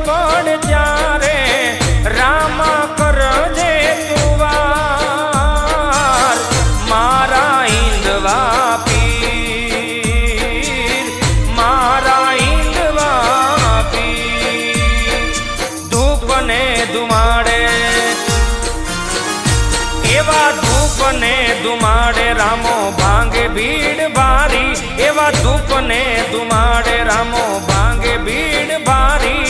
પડ ત્યારે રામા કરજે તુવાર મારા ઈંદવા પીર મારા ઈંદવા પીર ધૂપ ને ધુમાડે એવા ધૂપ ને ધુમાડે રામો ભાંગે ભીડ ભારી એવા ધૂપ ને ધુમાડે રામો ભાંગે ભીડ ભારી